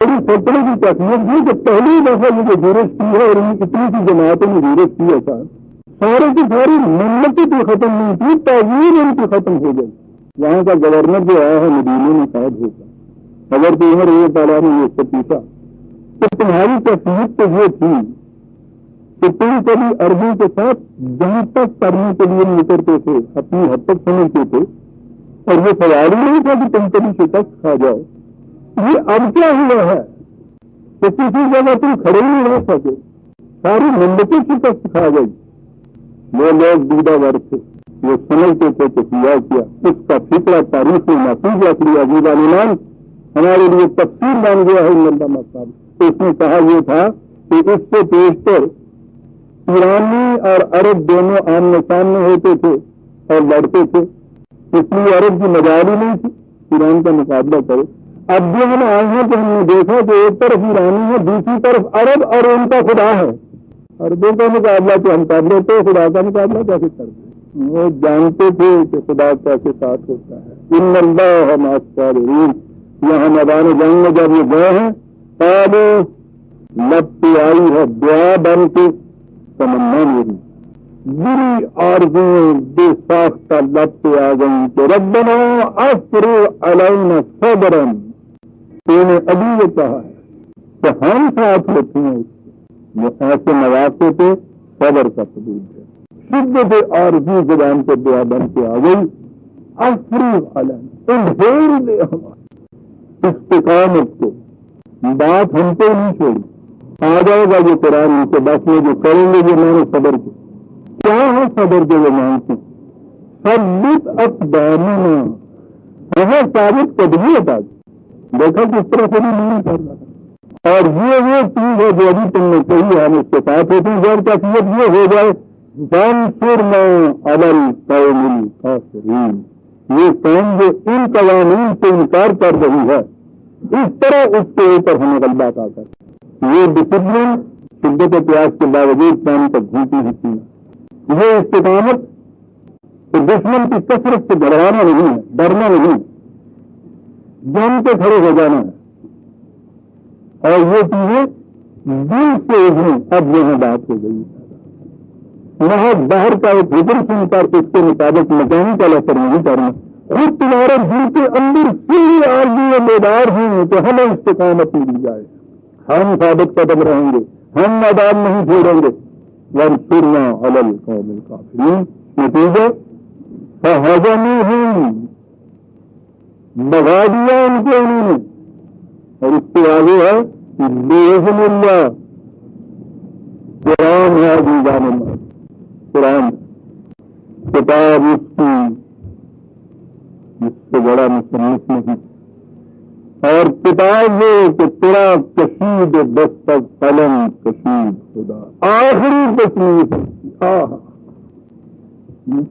بڑی سلطنت کی تحقیق یہ کہ پہلی دفعہ یہ جو ضرورت کی ہے اور اتنی سی جماعتوں نے ضرورت کی ہے سارے کی ساری مملکت بھی ختم نہیں تھی، تعویر ان کی ختم ہو گئی. یہاں کا گورنر جو آیا ہے مدینے میں شاید ہوتا، اگر تو عمر یہ تعالیٰ نے یہ سے پوچھا تو تمہاری تحقیق تو یہ تھی کہ تم کبھی عربوں کے ساتھ جہاں تک کرنے کے لیے اترتے تھے اپنی حد تک سمجھتے تھے، اور یہ سوال ہی نہیں تھا کہ تم کبھی شکست کھا جاؤ. یہ اب کیا ہوا ہے کہ کسی جگہ تم کھڑے ہی نہیں رہ سکے، ساری مملکت شکست کھا گئی. وہ لوگ دیدہ ور تھے، وہ سمجھتے تھے کہ کیا اس کا فکرہ تاریخ میں محفوظ رکھ لیا. عزیز عالمان ہمارے لیے تفصیل بن گیا ہے علامہ صاحب. تو اس نے کہا یہ تھا کہ اس سے پیشتر ایرانی اور عرب دونوں آمنے سامنے ہوتے تھے اور لڑتے تھے، اس لیے عرب کی مجال ہی نہیں تھی ایران کا مقابلہ کرے. اب جو ہم آئے ہیں تو ہم نے دیکھا کہ ایک طرف ایرانی ہے، دوسری طرف عرب اور ان کا خدا ہے. عربوں کا مقابلہ تو ہم کر لیتے، خدا کا مقابلہ کیسے کرتے؟ وہ جانتے تھے کہ خدا کیسے ساتھ ہوتا ہے. ان اللہ مع الصابرین. یہاں میدان جنگ میں جب یہ گئے ہیں قالوا لب پہ آئی ہے دعا بن کے تمنا میری، بری آرزویں بے ساختہ لب پہ آ گئی کہ ربنا افرغ علینا صبرا. تو نے ابھی یہ کہا ہے کہ ہم ساتھ ہوتے ہیں، وہ ایسے مواقع پہ صبر کا ثبوت ہے. شدت آرزو زبان پہ دعا بن کے آ گئی. افرغ علینا، انہیر دے ہمارے استقامت کو. بات ہم کو نہیں چھوڑی، آ جائے گا یہ قرآن ان کے بس میں جو کریں گے یہ میں نے صبر کو. کیا ہے صبر جو وہ مانگتے ہیں؟ ثبت اقدامنا، ہمیں ثابت قدمی عطا کی. دیکھا کس طرح سے نہیں کر رہا تھا. اور یہ چیز ہے جو ابھی تم نے کہی ہم اس کے ساتھ ہوتے ہیں. جب کیفیت یہ ہو جائے وانصرنا علی القوم الکافرین، یہ قوم جو ان قوانین سے انکار کر رہی ہے اس طرح اس کے اوپر ہمیں غلبہ عطا کر. یہ ڈسپلن شدت و پیاس کے باوجود پانی تک گھومتی ہوتی ہے. یہ استقامت تو دشمن کی کثرت سے گھبرانا نہیں ہے، ڈرنا نہیں، جان کے کھڑے ہو جانا ہے. اور یہ چیزیں دل سے ابھریں. اب یہاں بات ہو گئی وہاں باہر کا ایک حکم سن کر اس کے مطابق مکینیکل اثر نہیں کرنا. خود تمہارے دل کے اندر سے آرزو بیدار ہیں کہ ہمیں استقامت مل جائے، ہم ثابت قدم رہیں گے، ہم میدان نہیں چھوڑیں گے. وانصرنا علی القوم الکافرین. نتیجہ فہزموہم، بغا دیا ان کو انہوں نے. اور اس کے آگے ہے باذن اللہ. قرآن ہے عزیزان اللہ، قرآن کتاب اس کی جس سے بڑا مصنف نہیں. اور کتاب یہ کہ تیرا کشید دستک قلم کشید خدا، آخری تصنیف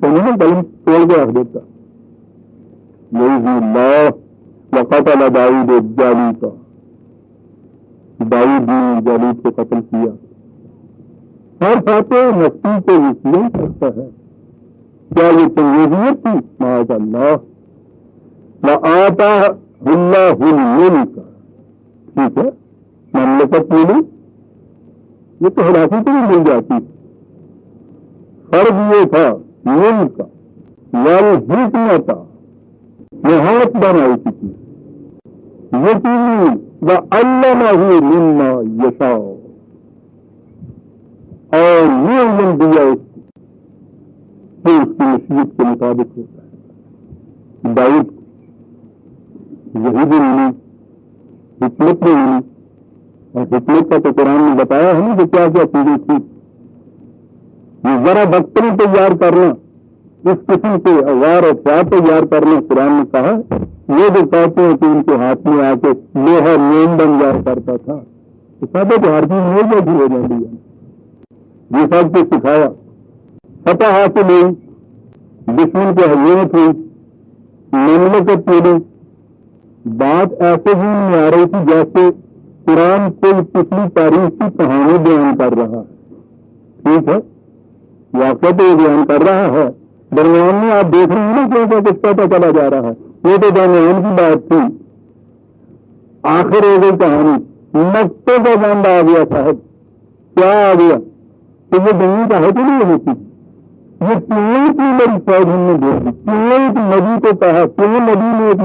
قلم توڑ کے رکھ دیتا. باذن اللہ. وقتل داؤد جالوتا، داؤد نے جالوت کو قتل کیا. ہر فاتح نفسی کو یقین کرتا ہے. کیا یہ تنویت تھی؟ معاذ اللہ. وآتاہ اللہ الملک، ٹھیک ہے مملکت ملی، یہ تو ہلاکی کو بھی مل جاتی. فرض یہ تھا ملک والحکمت، نہایت بنائی کی یقینی وعلمہ مما یشاء، اور یہ علم دیا اس کو جو اس کی نصیحت کے مطابق ہوتا ہے. داؤد یہی بھی ملی، حکمت میں ملی. اور حکمت کا تو قرآن نے بتایا ہے نا کہ کیا کیا چیزیں تھی. یہ ذرا بکتری تیار کرنا، اس قسم کے اوار اور پیار تیار کرنا، قرآن نے کہا. یہ جو کہتے ہیں کہ ان کے ہاتھ میں آ کے لوہا نیم بن جایا کرتا تھا، تو سب تو ہر چیز ہو جاتی ہو جاتی ہے. یہ سب کو سکھایا. فتح حاصل ہوئی، دشمن کی حضرت ہوئی، مملکت ملی. بات ایسے ہی نہیں آ رہی تھی جیسے قرآن کوئی پچھلی تاریخ کی کہانی بیان کر رہا ہے. ٹھیک ہے، واقعہ تو یہ بیان کر رہا ہے، درمیان میں آپ دیکھ رہے ہیں نا کیسا کچھ پتہ چلا جا رہا ہے. یہ تو درمیان کی بات تھی. آخر ہو گئی کہانی، نقطے کا بند آ گیا صاحب، کیا آ گیا کہ یہ دنیا کا ہے تو نہیں ہوتی، یہ کیوں کی بڑی فوج ہم نے دیکھ دی، کیوں نبی کو کہا، کیوں نبی نے ایک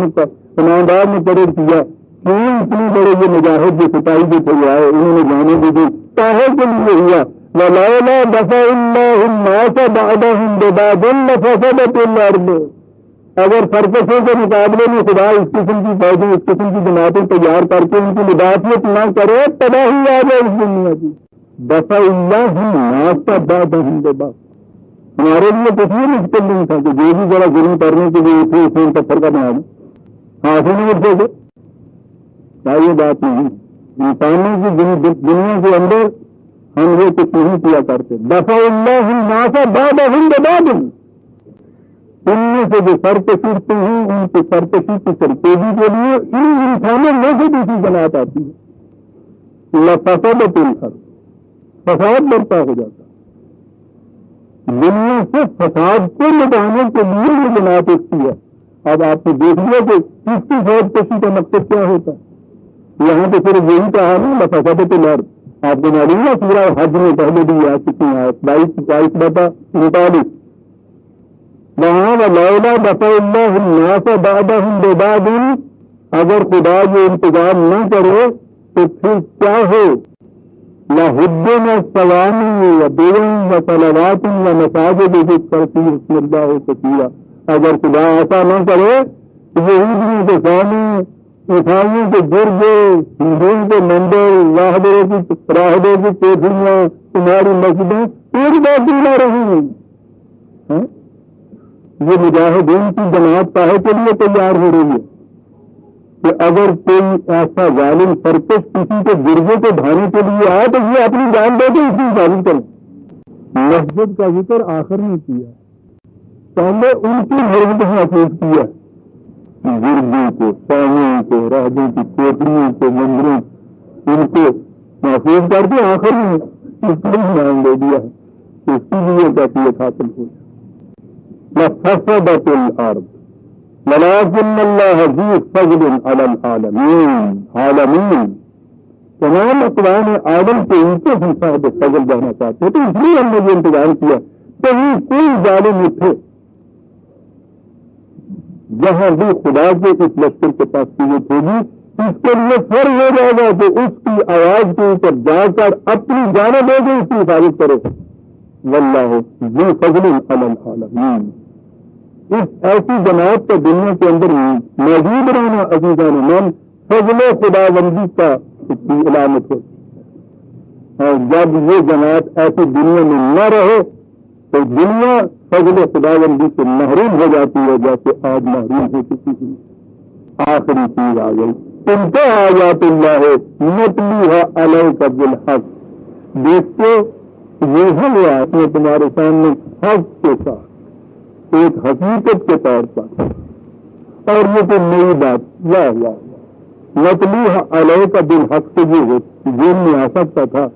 سماندار میں قرار کیا، کیوں اتنی بڑے یہ مجاہد جو سپاہی جو تھے آئے انہوں نے جانے بھی دی، کاہے کے لیے ہوا، وَلَوْلَا دَفَعُ اللَّهُ النَّاسَ بَعْضَهُم بِبَعْضٍ لَفَسَدَتِ الْأَرْضُ، اگر سرکشوں کے مقابلے میں خدا اس قسم کی فوجیں اس قسم کی جماعتیں تیار کر کے ان کی مدافعت نہ کرے تباہی آ جائے اس دنیا کی. دفع اللہ الناس بعضهم ببعض، ہمارے لیے کچھ بھی مشکل نہیں تھا کہ جو بھی ذرا ظلم کرنے کے لیے اٹھے اسے پتھر کا بنا دیں، ہاتھ نہیں اٹھتے تھے. یہ بات نہیں، انسانوں کی دنیا کے اندر ہم یہ کچھ نہیں کیا کرتے. دفع اللہ الناس بعضهم ببعض، ان میں سے جو سرکشی ہیں ان کی سرکشی کی سرکوبی کے لیے ان انسانوں میں سے دوسری جماعت آتی ہے، لفسدت الارض، فساد برپا ہو جاتا ہے. دنیا سے فساد کو مٹانے کے لیے یہ جماعت اٹھتی ہے. اب آپ نے دیکھ لیا کہ کس کی فوج کشی کا مقصد کیا ہوتا ہے. یہاں تو صرف یہی کہا نا لفسدت الارض، آپ کو معلوم ہے سورہ حج میں پہلے بھی آ چکی ہیں 22-49 وہاں وَلَوْلَا دَفَعُ اللَّهُ النَّاسَ بَعْضَهُم بِبَعْضٍ، اگر خدا یہ انتظام نہ کرے تو پھر کیا ہو، لَهُدِّمَ الصَّوَامِعُ وَبِيَعٌ وَصَلَوَاتٌ وَمَسَاجِدُ يُذْكَرَ فِيهَا اسْمُ اللَّهِ كَثِيرًا، اگر خدا ایسا نہ کرے تو یہودیوں کے سامنے، عیسائیوں کے گرجے، ہندوؤں کے مندر، راہبوں کی کوٹھیاں، تمہاری مسجدیں ایک باقی نہ رہیں گی. یہ مجاہدین کی جماعت کاہے کے لیے تیار ہو رہی ہے کہ اگر کوئی ایسا ظالم سرکش کسی کے گرجے کو ڈھانے کے لیے آئے تو یہ اپنی جان دے کے اس کی حفاظت کریں. مسجد کا ذکر آخر میں کیا، پہلے ان کی حرمت محفوظ کیا، گرجوں کو، ساموں کو، راہبوں کی کوٹریوں کو، مندروں ان کو محفوظ کر کے آخر میں اس کو نام دے دیا ہے اس کی لیے کیفیت حاصل ہو. لَفَسَدَتِ الْأَرْضُ وَلَٰكِنَّ اللَّهَ ذُو فَضْلٍ عَلَى الْعَالَمِينَ، عالمین تمام اقوام عالم کے اوپر ہم صاحب فضل جانا چاہتے ہیں، تو اس لیے ہم نے یہ انتظار کیا کہیں کوئی ظالم اٹھے جہاں بھی خدا کے اس لشکر کے پاس قوت ہوگی اس کے لیے فرض ہو جائے گا کہ اس کی آواز کے اوپر جا کر اپنی جانیں دے کے اس کی حفاظت کرے. واللہ ذو فضل علی العالمین، اس ایسی جماعت کا دنیا کے اندر موجود رہنا عزیزان من فضل خدا بندی کا علامت ہوتی ہے. اور جب یہ جماعت ایسی دنیا میں نہ رہے تو دنیا فضل خدا بندی سے محروم ہو جاتی ہے جیسے آج محروم ہو چکی ہے. آخری چیز آ گئی، تم کو آیات اللہ نتلوہا علیک بالحق، دیکھتے یہ ہم آتے تمہارے سامنے حق کے ساتھ ایک حقیقت کے طور پر، اور یہ تو نئی بات واہ واہ نتلوہا علیک بالحق سے یہ ذہن میں آ سکتا تھا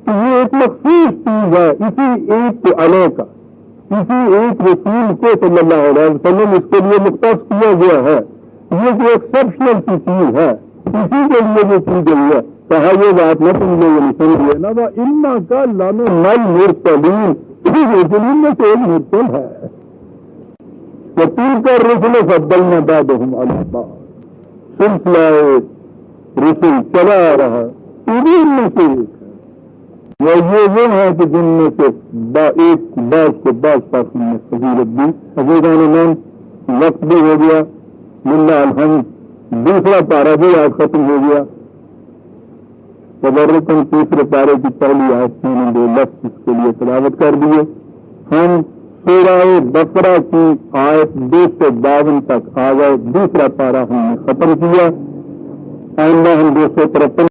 کہ یہ ایک مخصوص چیز ہے اسی ایک کو علیہ کا، اسی ایک رسول کو صلی اللہ علیہ وسلم اس کے لیے مختص کیا گیا ہے، یہ جو ایکسپشنل کی چیز ہے اسی کے لیے جو چیز گئی ہے. کہا یہ بات نہ تم لوگوں نے سمجھے نا وہ انا کا لانو نل مرسلین، رسولین میں سے ایک مرسل ہے. وتیل کا رسل فضلنا بعضهم علی بعض، سلسلہ رسل چلا آ رہا انہیں میں سے ایک ہے. وہ ہے کہ جن میں سے ایک بعض کو بعض پاس میں فضیلت دی. عزیزان من وقت بھی ہو گیا، للہ الحمد دوسرا پارہ بھی آج ختم ہو گیا. تبرکن تیسرے پارے کی پہلی آیت میں نے 2 لفظ اس کے لیے تلاوت کر دیے. ہم سورہ بقرہ کی آیت 252 تک آ گئے، دوسرا پارہ ہم نے ختم کیا. آئندہ ہم 253